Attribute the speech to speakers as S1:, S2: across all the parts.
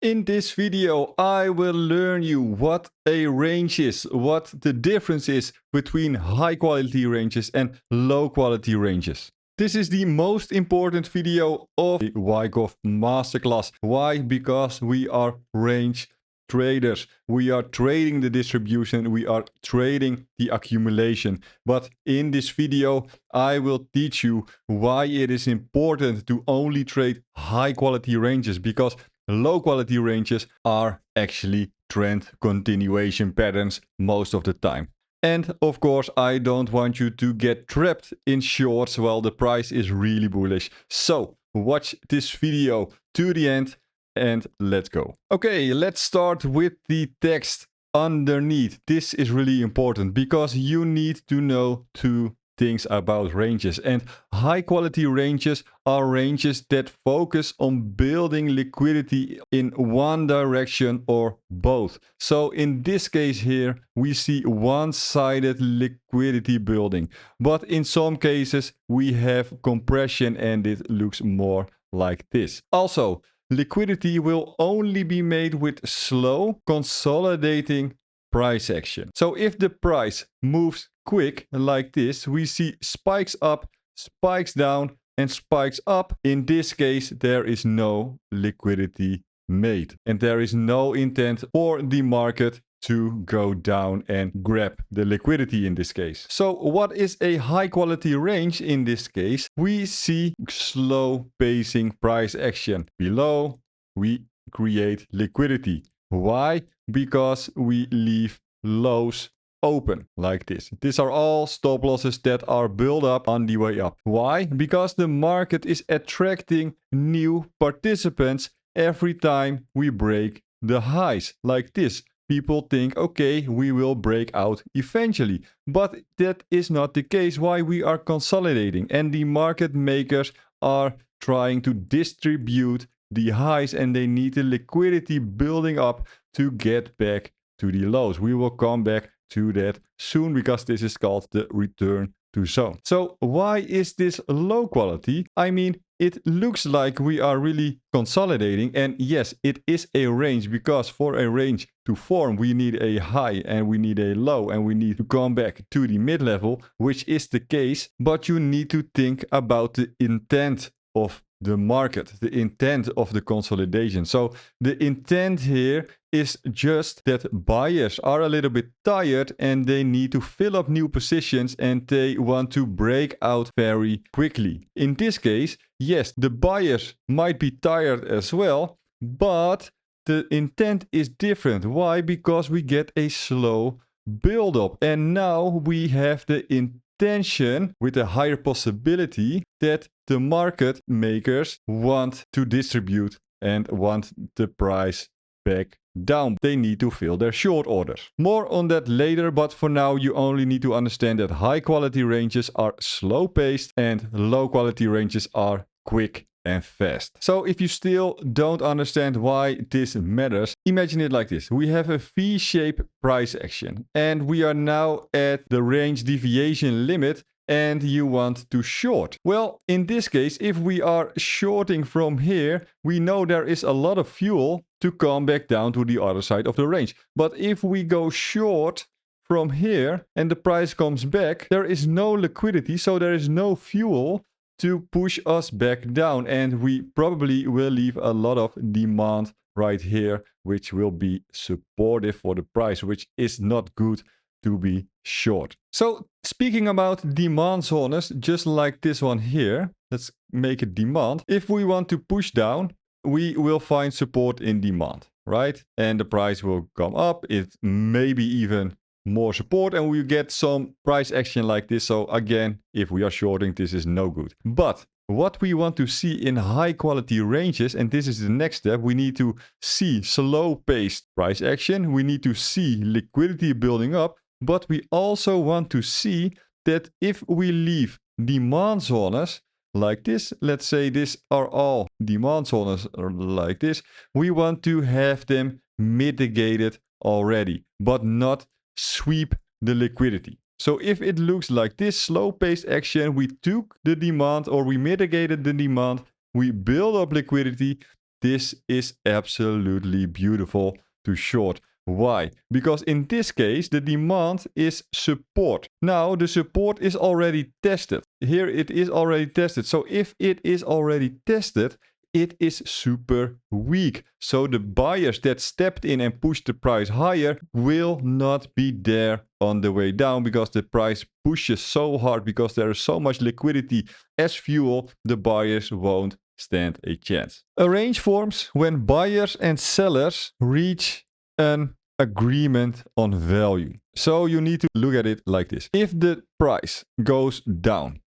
S1: In this video, I will learn you what a range is, what the difference is between high quality ranges and low quality ranges. This is the most important video of the Wyckoff Masterclass. Why? Because we are range traders. We are trading the distribution, we are trading the accumulation. But in this video, I will teach you why it is important to only trade high quality ranges, because low quality ranges are actually trend continuation patterns most of the time. And of course, I don't want you to get trapped in shorts while the price is really bullish. So watch this video to the end and let's go. Okay, let's start with the text underneath. This is really important because you need to know two things about ranges. And high quality ranges are ranges that focus on building liquidity in one direction or both. So in this case here, we see one-sided liquidity building. But in some cases, we have compression and it looks more like this. Also, liquidity will only be made with slow, consolidating price action. So if the price moves quick like this, we see spikes up, spikes down, and spikes up. In this case, there is no liquidity made. And there is no intent for the market to go down and grab the liquidity in this case. So what is a high quality range in this case? We see slow pacing price action. Below, we create liquidity. Why? Because we leave lows open like this. These are all stop losses that are built up on the way up. Why? Because the market is attracting new participants every time we break the highs like this. People think, okay, we will break out eventually. But that is not the case. Why? We are consolidating and the market makers are trying to distribute the highs and they need the liquidity building up to get back to the lows. We will come back to that soon because this is called the return to zone. So why is this low quality? I mean, it looks like we are really consolidating, and yes, it is a range, because for a range to form we need a high and we need a low and we need to come back to the mid level, which is the case. But you need to think about the intent of the market, the intent of the consolidation. So the intent here is just that buyers are a little bit tired and they need to fill up new positions and they want to break out very quickly. In this case, yes, the buyers might be tired as well, but the intent is different. Why? Because we get a slow build-up and now we have the intention with a higher possibility that the market makers want to distribute and want the price back down. They need to fill their short orders. More on that later, but for now you only need to understand that high quality ranges are slow paced and low quality ranges are quick and fast. So if you still don't understand why this matters, imagine it like this. We have a V-shaped price action and we are now at the range deviation limit and you want to short. Well, in this case, if we are shorting from here, we know there is a lot of fuel to come back down to the other side of the range. But if we go short from here and the price comes back, there is no liquidity, so there is no fuel to push us back down, and we probably will leave a lot of demand right here, which will be supportive for the price, which is not good to be short. So speaking about demand zones, just like this one here, let's make it demand. If we want to push down, we will find support in demand, right? And the price will come up. It may be even more support and we get some price action like this. So again, if we are shorting, this is no good. But what we want to see in high quality ranges, and this is the next step, we need to see slow paced price action. We need to see liquidity building up, but we also want to see that if we leave demand zones like this, let's say these are all demand zones like this, we want to have them mitigated already, but not sweep the liquidity. So if it looks like this slow paced action, we took the demand or we mitigated the demand, we build up liquidity, this is absolutely beautiful to short. Why? Because in this case, the demand is support. Now, the support is already tested. Here it is already tested. So if it is already tested, it is super weak. So the buyers that stepped in and pushed the price higher will not be there on the way down, because the price pushes so hard, because there is so much liquidity as fuel, the buyers won't stand a chance. A range forms when buyers and sellers reach an agreement on value. So you need to look at it like this. If the price goes down,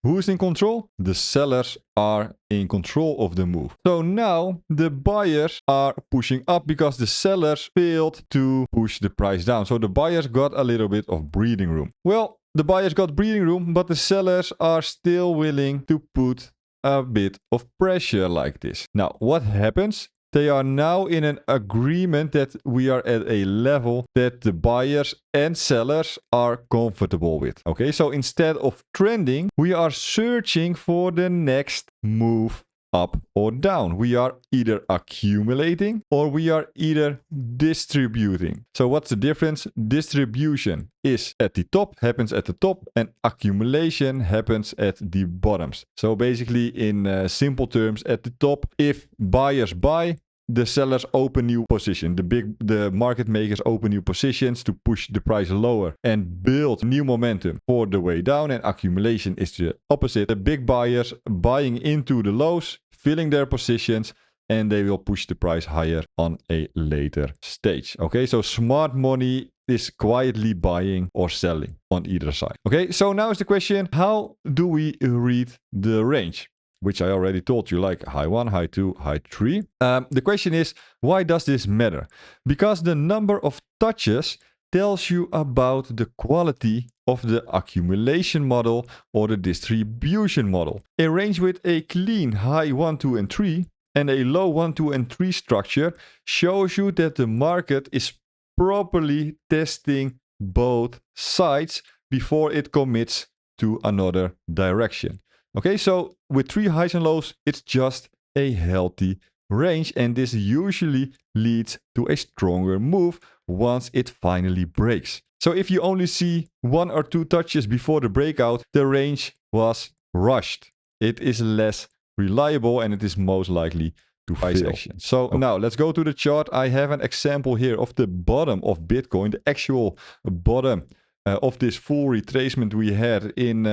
S1: who's in control? The sellers are in control of the move. So now the buyers are pushing up because the sellers failed to push the price down. So the buyers got a little bit of breathing room. Well, the buyers got breathing room, but the sellers are still willing to put a bit of pressure like this. Now, what happens? They are now in an agreement that we are at a level that the buyers and sellers are comfortable with. Okay, so instead of trending, we are searching for the next move up or down. We are either accumulating or we are either distributing. So what's the difference? Distribution is at the top, happens at the top, and accumulation happens at the bottoms. So basically, in simple terms, at the top, if buyers buy, the sellers open new position. The market makers open new positions to push the price lower and build new momentum for the way down. And accumulation is the opposite. The big buyers buying into the lows, filling their positions, and they will push the price higher on a later stage. Okay, so smart money is quietly buying or selling on either side. Okay, so now is the question, how do we read the range? Which I already told you, like high 1, high 2, high 3. The question is, why does this matter? Because the number of touches tells you about the quality of the accumulation model or the distribution model. A range with a clean high 1, 2, and 3 and a low 1, 2, and 3 structure shows you that the market is properly testing both sides before it commits to another direction. Okay, so with 3 highs and lows, it's just a healthy range, and this usually leads to a stronger move once it finally breaks. So if you only see 1 or 2 touches before the breakout, the range was rushed. It is less reliable and it is most likely to price action. So now let's go to the chart. I have an example here of the bottom of Bitcoin, the actual bottom of this full retracement we had in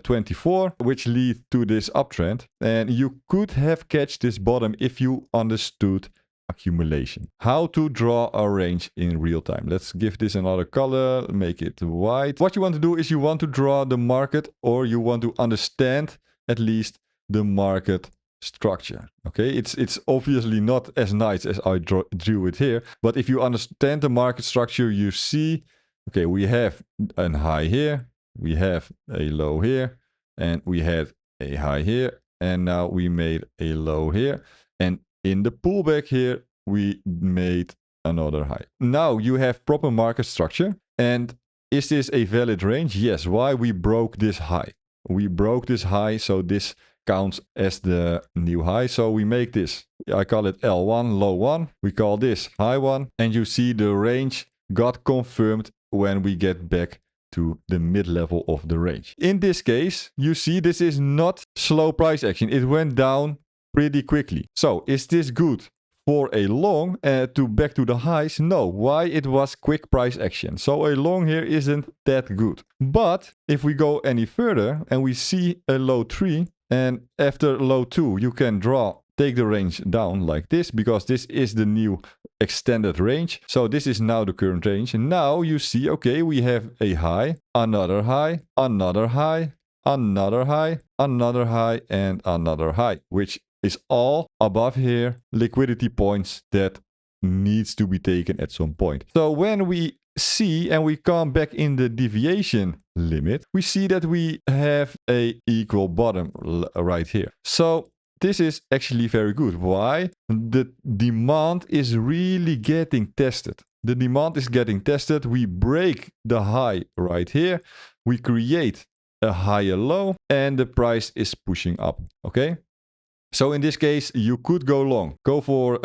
S1: 24, which lead to this uptrend. And you could have catched this bottom if you understood accumulation. How to draw a range in real time. Let's give this another color, make it white. What you want to do is you want to draw the market, or you want to understand at least the market structure. Okay, it's obviously not as nice as I drew it here, but if you understand the market structure, you see, okay, we have a high here, we have a low here, and we had a high here, and now we made a low here, and in the pullback here, we made another high. Now you have proper market structure. And is this a valid range? Yes. Why? We broke this high. We broke this high, so this counts as the new high. So we make this, I call it L1, low 1. We call this high 1. And you see the range got confirmed when we get back to the mid-level of the range. In this case, you see this is not slow price action. It went down pretty quickly. So is this good for a long to back to the highs? No. Why? It was quick price action. So a long here isn't that good. But if we go any further and we see a low 3, and after low 2, you can take the range down like this, because this is the new extended range. So this is now the current range. And now you see, okay, we have a high, another high, another high, another high, another high, and another high, which is all above here liquidity points that needs to be taken at some point. So when we see and we come back in the deviation limit, we see that we have a equal bottom right here. So this is actually very good. Why? The demand is really getting tested. The demand is getting tested. We break the high right here. We create a higher low and the price is pushing up. Okay. So in this case, you could go long. Go for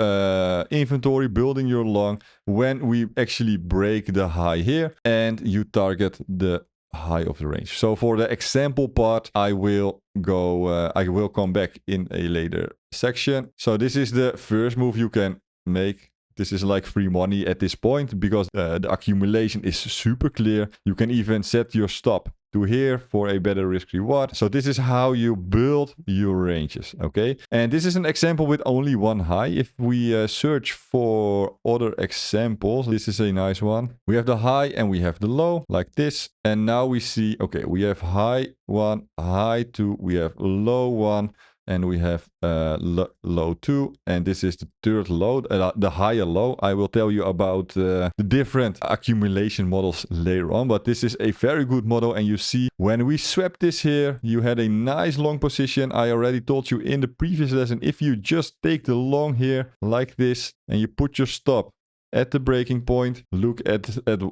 S1: inventory, building your long when we actually break the high here and you target the high of the range. So for the example part, I will come back in a later section. So this is the first move you can make. This is like free money at this point because the accumulation is super clear. You can even set your stop to here for a better risk reward. So this is how you build your ranges, okay? And this is an example with only one high. If we search for other examples, this is a nice one. We have the high and we have the low like this. And now we see, okay, we have high 1, high 2, we have low 1, and we have low 2, and this is the third low, the higher low. I will tell you about the different accumulation models later on, but this is a very good model. And you see when we swept this here, you had a nice long position. I already told you in the previous lesson, if you just take the long here like this and you put your stop at the breaking point, look at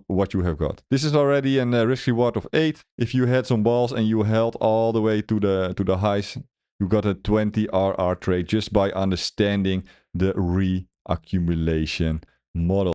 S1: what you have got. This is already a risk reward of 8. If you had some balls and you held all the way to the highs, you got a 20 RR trade just by understanding the reaccumulation model.